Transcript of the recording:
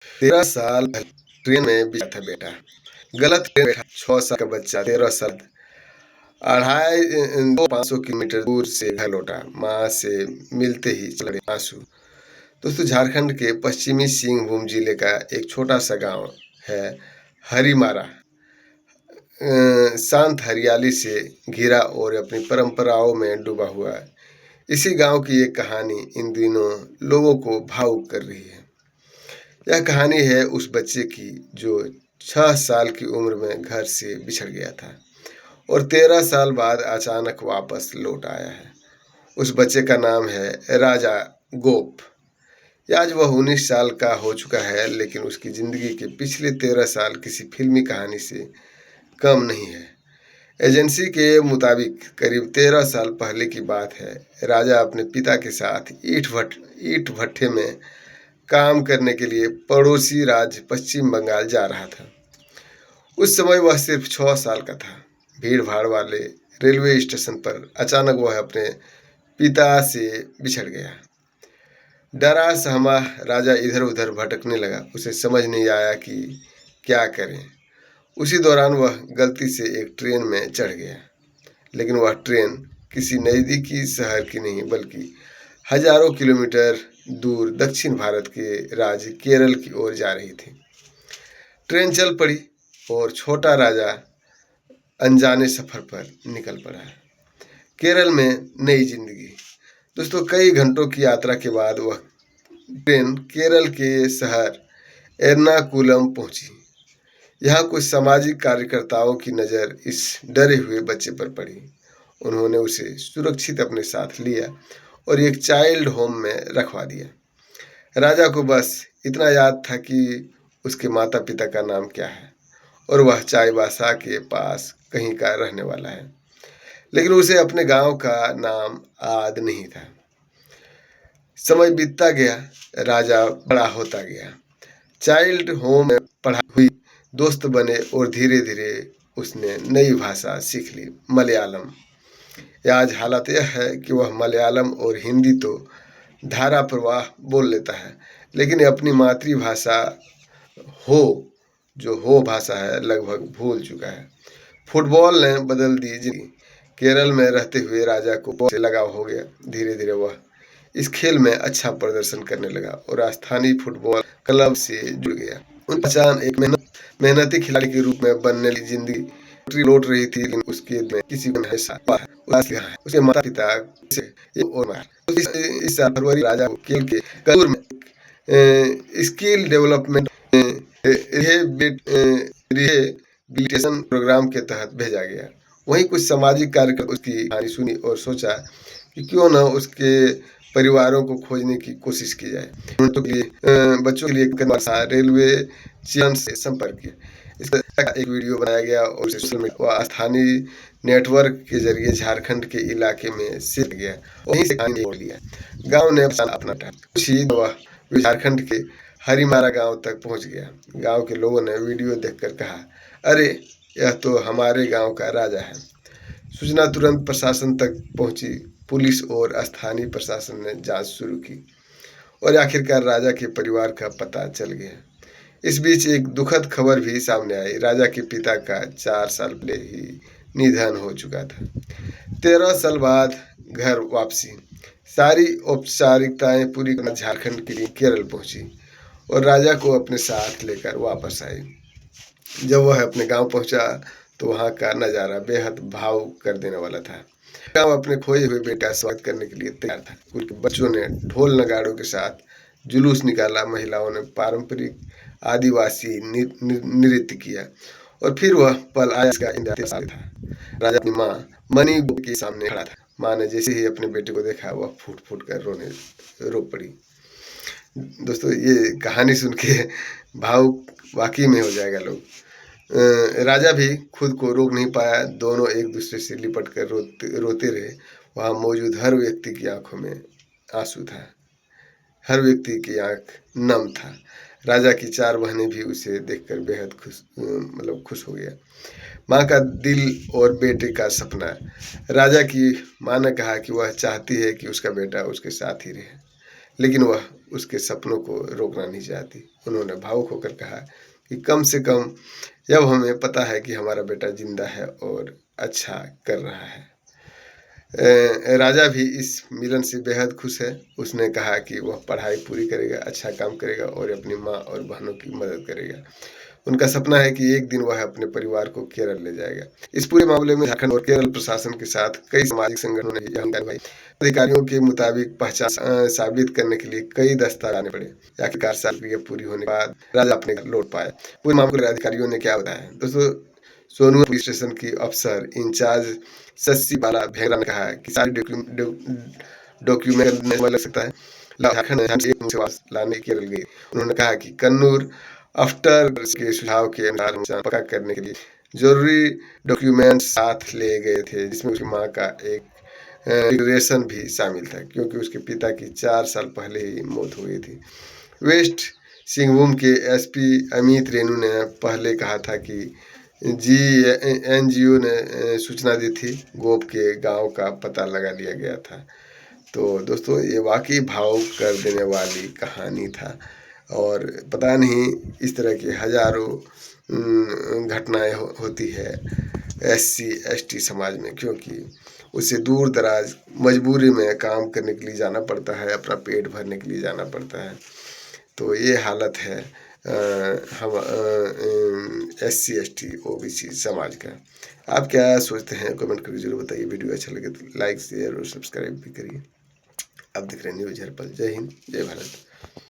13 साल पहले ट्रेन में बिठा था बेटा, गलत ट्रेन बैठा। 6 साल का बच्चा 13 साल 500 किलोमीटर दूर से घर लौटा, माँ से मिलते ही चले आंसू। दोस्तों, झारखंड के पश्चिमी सिंहभूम जिले का एक छोटा सा गांव है हरिमारा। शांत हरियाली से घिरा और अपनी परंपराओं में डूबा हुआ है। इसी गांव की एक कहानी इन दिनों लोगों को भावुक कर रही है। यह कहानी है उस बच्चे की जो 6 साल की उम्र में घर से बिछड़ गया था और 13 साल बाद अचानक वापस लौट आया है। उस बच्चे का नाम है राजा गोप। आज वह 19 साल का हो चुका है, लेकिन उसकी जिंदगी के पिछले 13 साल किसी फिल्मी कहानी से कम नहीं है। एजेंसी के मुताबिक करीब 13 साल पहले की बात है। राजा अपने पिता के साथ ईंट भट्ठे में काम करने के लिए पड़ोसी राज्य पश्चिम बंगाल जा रहा था। उस समय वह सिर्फ 6 साल का था। भीड़ भाड़ वाले रेलवे स्टेशन पर अचानक वह अपने पिता से बिछड़ गया। डरा सहमा राजा इधर उधर भटकने लगा। उसे समझ नहीं आया कि क्या करें। उसी दौरान वह गलती से एक ट्रेन में चढ़ गया, लेकिन वह ट्रेन किसी नज़दीकी शहर की नहीं बल्कि हजारों किलोमीटर दूर दक्षिण भारत के राज्य केरल की ओर जा रही थी। ट्रेन चल पड़ी और छोटा राजा अनजाने सफर पर निकल पड़ा। केरल में नई जिंदगी। दोस्तों, कई घंटों की यात्रा के बाद वह ट्रेन केरल के शहर एर्नाकुलम पहुंची। यहाँ कुछ सामाजिक कार्यकर्ताओं की नज़र इस डरे हुए बच्चे पर पड़ी। उन्होंने उसे सुरक्षित अपने साथ लिया और एक चाइल्ड होम में रखवा दिया। राजा को बस इतना याद था कि उसके माता पिता का नाम क्या है और वह चाईबासा के पास कहीं का रहने वाला है, लेकिन उसे अपने गांव का नाम याद नहीं था। समय बीतता गया, राजा बड़ा होता गया, चाइल्ड होम में पढ़ाई हुई, दोस्त बने और धीरे धीरे उसने नई भाषा सीख ली, मलयालम। आज हालत यह है कि वह मलयालम और हिंदी तो धारा प्रवाह बोल लेता है, लेकिन अपनी मातृभाषा हो भाषा है लगभग भूल चुका है। फुटबॉल ने बदल दी जिंदगी। केरल में रहते हुए राजा को बॉल से लगाव हो गया। धीरे धीरे वह इस खेल में अच्छा प्रदर्शन करने लगा और स्थानीय फुटबॉल क्लब से जुड़ गया। उनकी पहचान एक मेहनती खिलाड़ी के रूप में बनने लगी। जिंदगी लौट रही थी, लेकिन उसके में किसी को उसके माता पिता इस साल फरवरी राजा को खेल के कसूर में स्किल डेवलपमेंट रिहेबिलिटेशन प्रोग्राम के तहत भेजा गया। वहीं कुछ सामाजिक कार्यकर्ता उसकी कहानी सुनी और सोचा कि क्यों न उसके परिवारों को खोजने की कोशिश की जाए। बच्चों के लिए रेलवे चैनल से संपर्क किया। इसका एक वीडियो बनाया गया और सोशल मीडिया व स्थानीय नेटवर्क के जरिए झारखंड के इलाके में शेयर गया। वहीं से कहानी जोड़ लिया। गांव ने अपना कुछ ही वह झारखंड के हरिमारा गांव तक पहुंच गया। गांव के लोगों ने वीडियो देखकर कहा, अरे यह तो हमारे गांव का राजा है। सूचना तुरंत प्रशासन तक पहुंची। पुलिस और स्थानीय प्रशासन ने जांच शुरू की और आखिरकार राजा के परिवार का पता चल गया। इस बीच एक दुखद खबर भी सामने आई। राजा के पिता का 4 साल पहले ही निधन हो चुका था। 13 साल बाद घर वापसी। सारी औपचारिकताएं पूरी करना झारखंड के लिए केरल पहुंची और राजा को अपने साथ लेकर वापस आई। जब वह अपने गांव पहुंचा तो वहां का नज़ारा बेहद भावुक कर देने वाला था। गांव अपने खोए हुए बेटे का स्वागत करने के लिए तैयार था। स्कूल के बच्चों ने ढोल नगाड़ों के साथ जुलूस निकाला। महिलाओं ने पारंपरिक आदिवासी नृत्य किया और फिर वह पल आया जिसका इंतजार था। राजा अपनी माँ मनी के सामने खड़ा था। माँ ने जैसे ही अपने बेटे को देखा वह फूट फूट कर रो पड़ी। दोस्तों, ये कहानी सुन के भावुक वाकई में हो जाएगा लोग। राजा भी खुद को रोक नहीं पाया। दोनों एक दूसरे से लिपट कर रोते रहे। वहाँ मौजूद हर व्यक्ति की आंखों में आंसू था, हर व्यक्ति की आंख नम था। राजा की 4 बहनें भी उसे देखकर बेहद खुश हो गया। माँ का दिल और बेटे का सपना। राजा की माँ ने कहा कि वह चाहती है कि उसका बेटा उसके साथ ही रहे, लेकिन वह उसके सपनों को रोकना नहीं चाहती। उन्होंने भावुक होकर कहा कि कम से कम जब हमें पता है कि हमारा बेटा जिंदा है और अच्छा कर रहा है। राजा भी इस मिलन से बेहद खुश है। उसने कहा कि वह पढ़ाई पूरी करेगा, अच्छा काम करेगा और अपनी माँ और बहनों की मदद करेगा। उनका सपना है कि एक दिन वह अपने परिवार को केरल ले जाएगा। इस पूरे मामले में झारखंड और केरल प्रशासन के साथ कई सामाजिक संगठनों ने जानकारी दी। अधिकारियों के मुताबिक पहचान साबित करने के लिए कई दस्तावेज लाने पड़े। आखिरकार साल की पूरी होने के बाद राजा अपने घर लौट पाया। पूरे मामले में अधिकारियों ने क्या बताया दोस्तों? सोनू पुलिस स्टेशन की अफसर इंचार्ज शशि बाला भेंगरा ने कहा कि सारी डॉक्यूमेंट में लग सकता है। झारखंड से वापस लाने केरल गए। उन्होंने कहा कि कन्नूर आफ्टर के सुझाव के अनुसार पक्का करने के लिए जरूरी डॉक्यूमेंट साथ ले गए थे, जिसमें उसकी मां का एक डिक्लेरेशन भी शामिल था, क्योंकि उसके पिता की 4 साल पहले ही मौत हो गई थी। वेस्ट सिंहभूम के एसपी अमित रेणु ने पहले कहा था कि एनजीओ ने सूचना दी थी। गोप के गांव का पता लगा लिया गया था। तो दोस्तों ये वाकई भावुक कर देने वाली कहानी था और पता नहीं इस तरह की हजारों घटनाएं होती है SC ST समाज में, क्योंकि उसे दूर दराज मजबूरी में काम करने के लिए जाना पड़ता है, अपना पेट भरने के लिए जाना पड़ता है। तो ये हालत है हम SC ST OBC समाज का। आप क्या सोचते हैं कमेंट करके जरूर बताइए। वीडियो अच्छा लगे तो लाइक शेयर और सब्सक्राइब भी करिए। आप देख रहे हैं न्यूज़ हर्पल। जय हिंद, जय भारत।